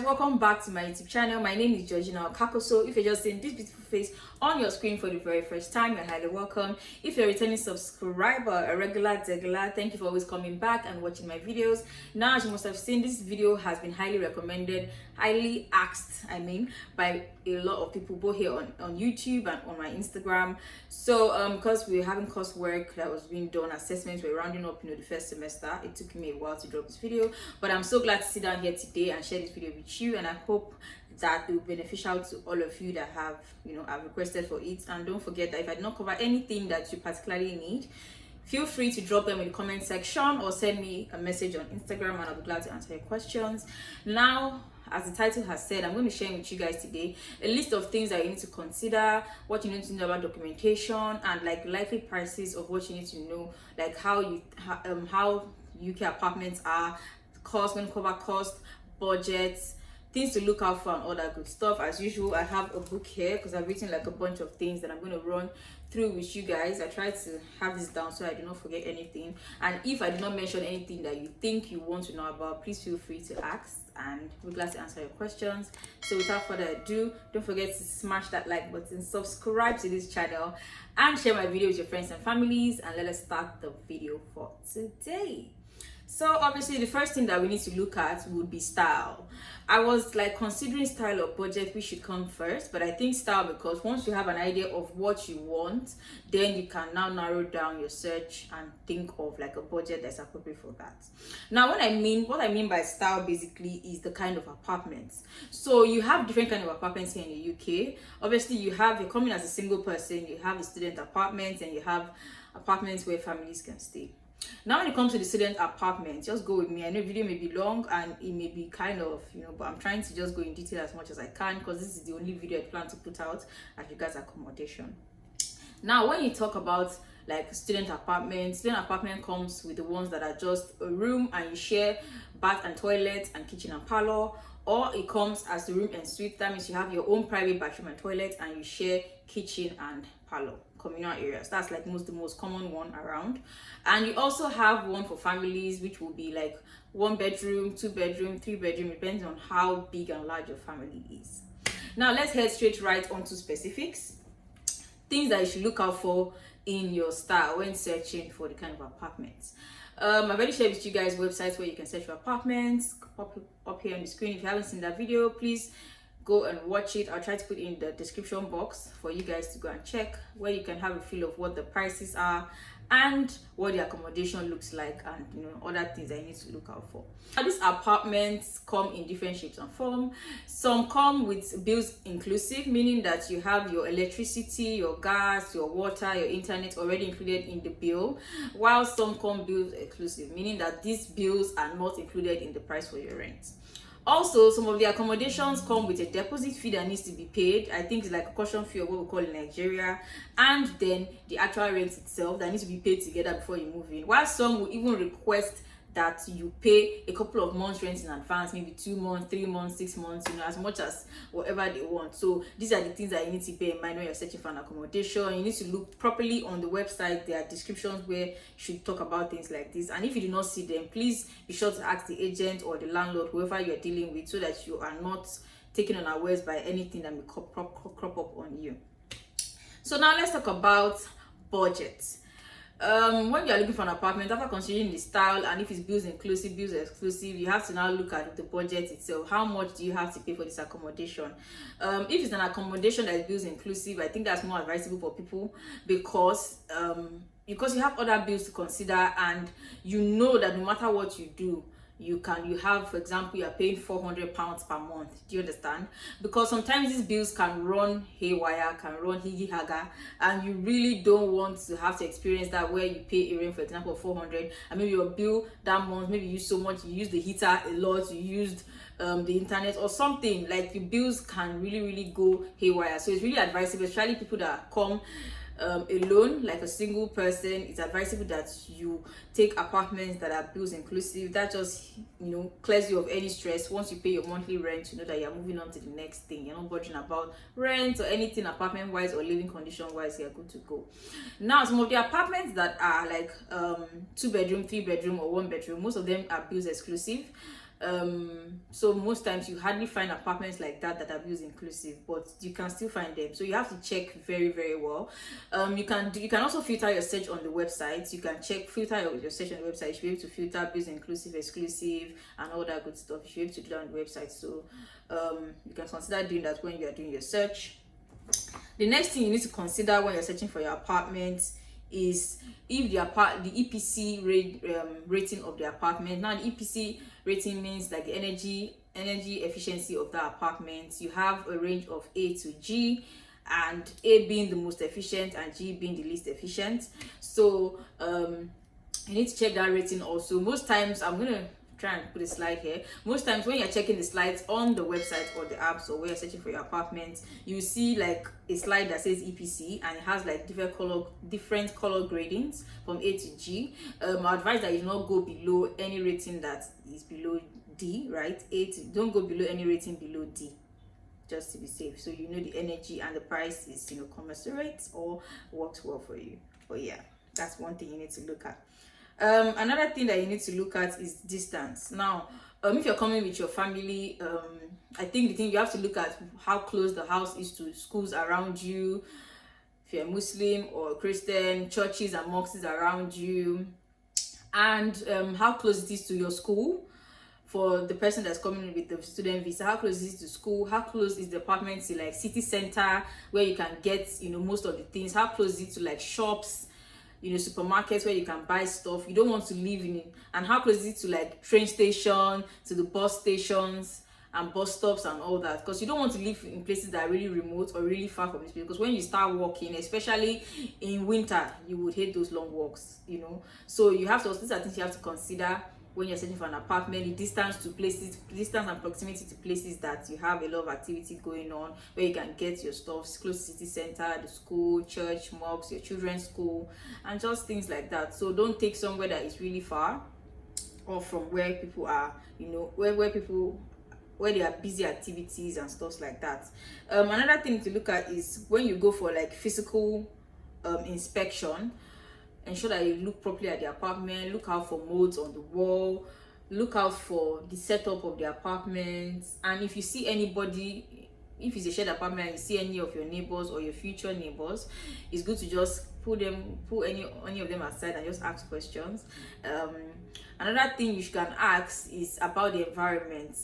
welcome back to my YouTube channel. My name is Georgina Okakoso. If you're just seeing this beautiful face on your screen for the very first time, you're highly welcome. If you're a returning subscriber, a regular, thank you for always coming back and watching my videos. Now, as you must have seen, this video has been highly recommended, highly asked, by a lot of people, both here on YouTube and on my Instagram. So because we're having coursework that was being done, assessments, we're rounding up, the first semester. It took me a while to drop this video, but I'm so glad to sit down here today and share this video with you, and I hope that it will be beneficial to all of you that have have requested for it. And don't forget that if I did not cover anything that you particularly need, feel free to drop them in the comment section or send me a message on Instagram, and I'll be glad to answer your questions. Now, as the title has said, I'm going to be sharing with you guys today a list of things that you need to consider, what you need to know about documentation, and likely prices of what you need to know, like how UK apartments are, cost, going to cover cost, budgets, things to look out for, and all that good stuff. As usual, I have a book here because I've written a bunch of things that I'm going to run through with you guys. I try to have this down so I do not forget anything, and if I do not mention anything that you think you want to know about, please feel free to ask and we're glad to answer your questions. So without further ado, don't forget to smash that like button, subscribe to this channel, and share my video with your friends and families, and let us start the video for today. So obviously the first thing that we need to look at would be style. I was considering style or budget, which should come first, but I think style, because once you have an idea of what you want, then you can now narrow down your search and think of a budget that's appropriate for that. Now what I mean by style basically is the kind of apartments. So you have different kind of apartments here in the UK. Obviously you're coming as a single person, you have the student apartments, and you have apartments where families can stay. Now when it comes to the student apartment, just go with me. I know the video may be long and it may be kind of but I'm trying to just go in detail as much as I can, because this is the only video I plan to put out as regards accommodation. Now when you talk about student apartment comes with the ones that are just a room and you share bath and toilet and kitchen and parlor, or it comes as the room and suite. That means you have your own private bathroom and toilet and you share kitchen and parlor, communal areas. That's the most common one around. And you also have one for families, which will be 1 bedroom, 2 bedroom, 3 bedroom, depends on how big and large your family is. Now let's head straight right onto specifics, things that you should look out for in your style when searching for the kind of apartments. I've already shared with you guys websites where you can search for apartments up here on the screen. If you haven't seen that video, please go and watch it. I'll try to put it in the description box for you guys to go and check, where you can have a feel of what the prices are and what the accommodation looks like, and other things that you need to look out for. Now these apartments come in different shapes and form. Some come with bills inclusive, meaning that you have your electricity, your gas, your water, your internet already included in the bill, while some come bills exclusive, meaning that these bills are not included in the price for your rent. Also, some of the accommodations come with a deposit fee that needs to be paid. I think it's a caution fee, or what we call in Nigeria, and then the actual rent itself that needs to be paid together before you move in. While some will even request that you pay a couple of months rent in advance, maybe 2 months, 3 months, 6 months, as much as whatever they want. So these are the things that you need to bear in mind when you're searching for an accommodation. You need to look properly on the website. There are descriptions where you should talk about things like this, and if you do not see them, please be sure to ask the agent or the landlord, whoever you're dealing with, so that you are not taken unawares by anything that may crop up on you. So now let's talk about budget. When you are looking for an apartment, after considering the style and if it's bills inclusive, bills exclusive, you have to now look at the budget itself. How much do you have to pay for this accommodation? If it's an accommodation that is bills inclusive, I think that's more advisable for people, because you have other bills to consider, and that no matter what you do, you have, for example, you are paying £400 per month. Do you understand? Because sometimes these bills can run haywire, can run higgy-haga, and you really don't want to have to experience that, where you pay a rent, for example, of 400, and maybe your bill that month, maybe you use so much, you use the heater a lot, you used the internet or something, your bills can really go haywire. So it's really advisable, especially people that come alone, like a single person. It's advisable that you take apartments that are bills inclusive. That just clears you of any stress. Once you pay your monthly rent, you know that you're moving on to the next thing. You're not bothering about rent or anything apartment wise or living condition wise. You're good to go. Now some of the apartments that are 2 bedroom, 3 bedroom, or 1 bedroom, most of them are bills exclusive. So most times you hardly find apartments like that are views inclusive, but you can still find them. So you have to check very, very well. You can also filter your search on the website. You can filter your search on the website. You should be able to filter views inclusive, exclusive, and all that good stuff. You should be able to do that on the website. So you can consider doing that when you are doing your search. The next thing you need to consider when you're searching for your apartment is if the EPC rating of the apartment. Now, the EPC rating means like the energy efficiency of the apartment. You have a range of A to G, and A being the most efficient and G being the least efficient. So you need to check that rating also. Most times, I'm gonna try and put a slide here. Most times when you're checking the slides on the website or the apps, or where you're searching for your apartment, you see like a slide that says EPC, and it has like different color gradings from A to G. I advise that you not go below any rating that is below D, right? Don't go below any rating below D, just to be safe, so you know the energy and the price is, you know, commensurate or works well for you. But yeah, that's one thing you need to look at. Another thing that you need to look at is distance. Now, if you're coming with your family, I think the thing you have to look at how close the house is to schools around you. If you're Muslim or Christian, churches and mosques around you, and how close it is to your school. For the person that's coming with the student visa, how close is it to school? How close is the apartment to like city center where you can get, you know, most of the things? How close is it to like shops, you know, supermarkets where you can buy stuff? You don't want to live in it. And how close is it to like train station, to the bus stations and bus stops and all that? Because you don't want to live in places that are really remote or really far from this place, because when you start walking, especially in winter, you would hate those long walks, you know. So you have to, these are things you have to consider when you're searching for an apartment. The distance and proximity to places that you have a lot of activity going on, where you can get your stuff close to city center, the school, church, mosques, your children's school, and just things like that. So don't take somewhere that is really far, or from where people are, you know, where there are busy activities and stuff like that. Another thing to look at is when you go for like physical inspection, ensure that you look properly at the apartment. Look out for modes on the wall. Look out for the setup of the apartment. And if you see anybody, if it's a shared apartment and you see any of your neighbors or your future neighbors, it's good to just put any of them aside and just ask questions. Another thing you can ask is about the environment.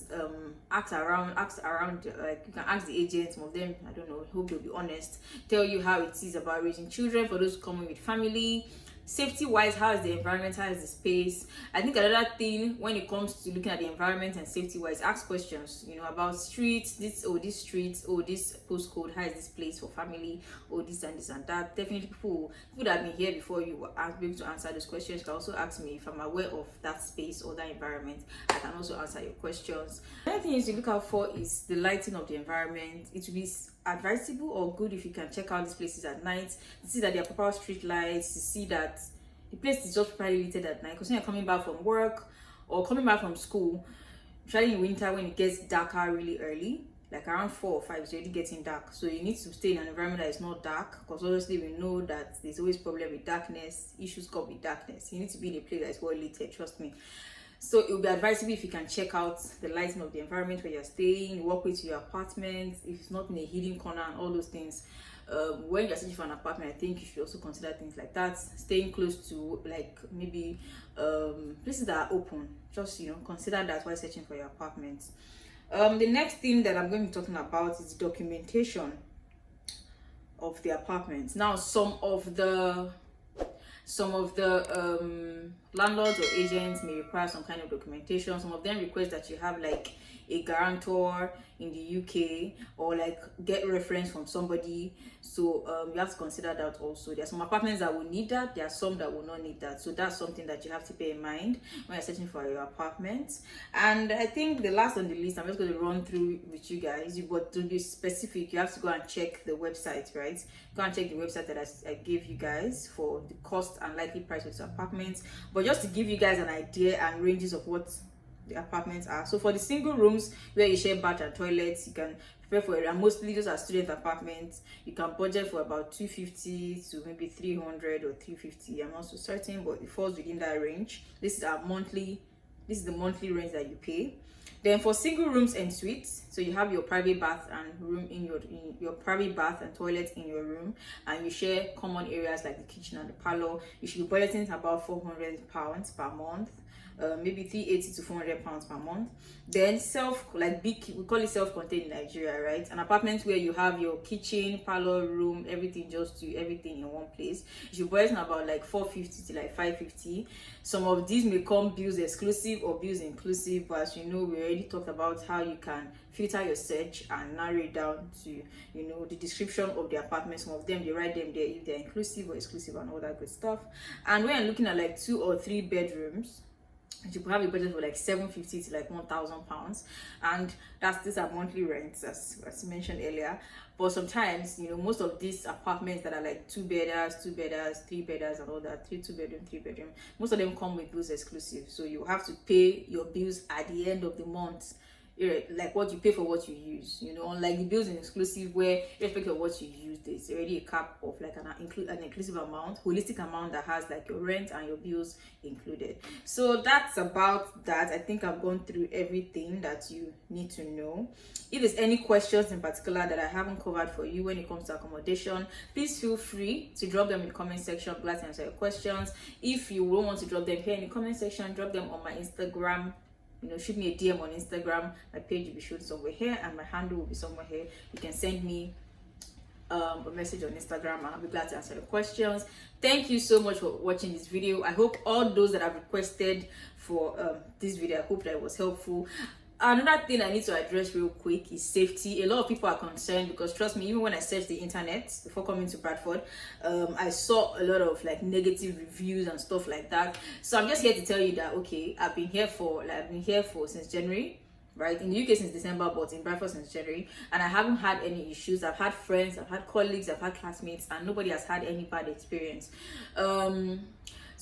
Ask around, like you can ask the agents. Some of them, I don't know, hope they'll be honest, tell you how it is about raising children for those coming with family. Safety wise, how is the environment, how is the space? I think another thing when it comes to looking at the environment and safety wise, ask questions, you know, about streets, this street, this postcode, how is this place for family, this and this and that. Definitely people that have been here before you will be able to answer those questions. You can also ask me if I'm aware of that space or that environment. I can also answer your questions. Another thing to look out for is the lighting of the environment. It will be advisable or good if you can check out these places at night, to see that there are proper street lights, to see that the place is just properly lit at night. Because when you're coming back from work or coming back from school, especially in winter when it gets darker really early, like around 4 or 5, it's already getting dark. So you need to stay in an environment that is not dark, because obviously we know that there's always problem with darkness, issues come with darkness. You need to be in a place that is well lit, trust me. So it will be advisable if you can check out the lighting of the environment where you're staying, walk with your apartment, if it's not in a hidden corner and all those things. When you're searching for an apartment, I think you should also consider things like that. Staying close to like maybe places that are open. Just, you know, consider that while searching for your apartment. The next thing that I'm going to be talking about is documentation of the apartment. Now, some of the landlords or agents may require some kind of documentation. Some of them request that you have like a guarantor in the UK, or like get reference from somebody. So you have to consider that also. There are some apartments that will need that, there are some that will not need that. So that's something that you have to bear in mind when you're searching for your apartment. And I think the last on the list, I'm just going to run through with you guys, but to be specific, you have to go and check the website, right? Go and check the website that I gave you guys for the cost and likely price of the apartments. But just to give you guys an idea and ranges of what the apartments are. So for the single rooms where you share bath and toilets, you can prepare for it, and mostly those are student apartments. You can budget for about 250 to maybe 300 or 350. I'm not so certain, but it falls within that range. This is our monthly This is the monthly rent that you pay. Then for single rooms and suites, so you have your private bath and room in your private bath and toilet in your room, and you share common areas like the kitchen and the parlor. You should be budgeting about £400 per month. Maybe 380 to 400 pounds per month. Then we call it self-contained in Nigeria, right? An apartment where you have your kitchen, parlor, room, everything, just do everything in one place. You should budget about like 450 to like 550. Some of these may come bills exclusive or bills inclusive, but as you know, we already talked about how you can filter your search and narrow it down to the description of the apartment. Some of them, they write them there if they're inclusive or exclusive and all that good stuff. And when you're looking at like 2 or 3 bedrooms, you could have a budget for like 750 to like £1,000, and these are monthly rents, as mentioned earlier. But sometimes, most of these apartments that are like 2 bedders, 3 bedders, and all that, 2 bedroom, 3 bedroom, most of them come with bills exclusive. So you have to pay your bills at the end of the month, like what you pay for what you use. Unlike the bills in exclusive, where irrespective of what you use, there's already a cap of like an inclusive amount, holistic amount that has like your rent and your bills included. So that's about that. I think I've gone through everything that you need to know. If there's any questions in particular that I haven't covered for you when it comes to accommodation, please feel free to drop them in the comment section. I'm glad to answer your questions. If you don't want to drop them here in the comment section, drop them on my Instagram. Shoot me a DM on Instagram. My page will be shown somewhere here, and my handle will be somewhere here. You can send me a message on Instagram, and I'll be glad to answer the questions. Thank you so much for watching this video. I hope all those that have requested for this video, I hope that it was helpful. Another thing I need to address real quick is safety. A lot of people are concerned because, trust me, even when I searched the internet before coming to Bradford, I saw a lot of like negative reviews and stuff like that. So I'm just here to tell you that, okay, I've been here for since January, right? In the UK since December, but in Bradford since January, and I haven't had any issues. I've had friends, I've had colleagues, I've had classmates, and nobody has had any bad experience.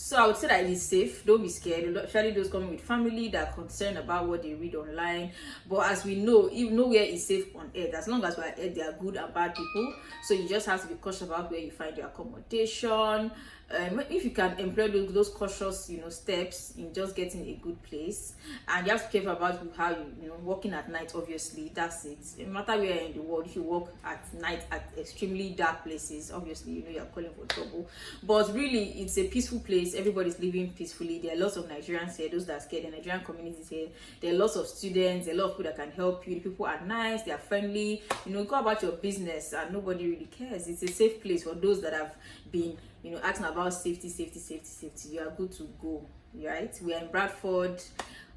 So I would say that it is safe. Don't be scared, especially those coming with family that are concerned about what they read online. But as we know, if nowhere is safe on earth, as long as we're on earth, there are good and bad people. So you just have to be cautious about where you find your accommodation. If you can employ those cautious steps in just getting a good place, and you have to be careful about how you working at night. Obviously, that's it. No matter where in the world, if you work at night at extremely dark places, obviously you're calling for trouble. But really, it's a peaceful place. Everybody's living peacefully. There are lots of Nigerians here, those that are scared. The Nigerian communities here. There are lots of students. There are a lot of people that can help you. The people are nice. They are friendly. Go about your business, and nobody really cares. It's a safe place for those that have been asking about safety. You are good to go, right? We are in Bradford,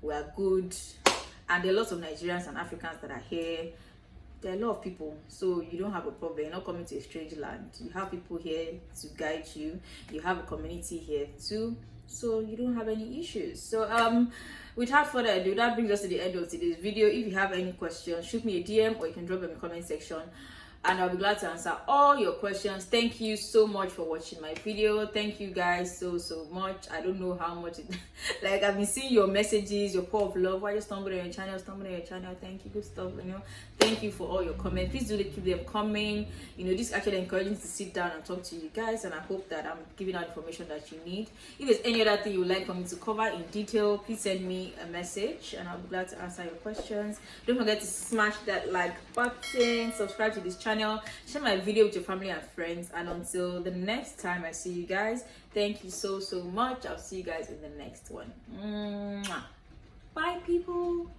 we are good, and there are lots of Nigerians and Africans that are here. There are a lot of people, so you don't have a problem. You're not coming to a strange land. You have people here to guide you. You have a community here too, so you don't have any issues. So without further ado, that brings us to the end of today's video. If you have any questions, shoot me a DM or you can drop them in the comment section, and I'll be glad to answer all your questions. Thank you so much for watching my video. Thank you guys so much. I don't know how much like I've been seeing your messages, your pour of love. Why you stumbled on your channel? Thank you, good stuff. Thank you for all your comments. Please do keep them coming. This actually encourages me to sit down and talk to you guys, and I hope that I'm giving out information that you need. If there's any other thing you would like for me to cover in detail, please send me a message and I'll be glad to answer your questions. Don't forget to smash that like button, subscribe to this channel, share my video with your family and friends, and until the next time I see you guys, thank you so much. I'll see you guys in the next one. Mwah. Bye people.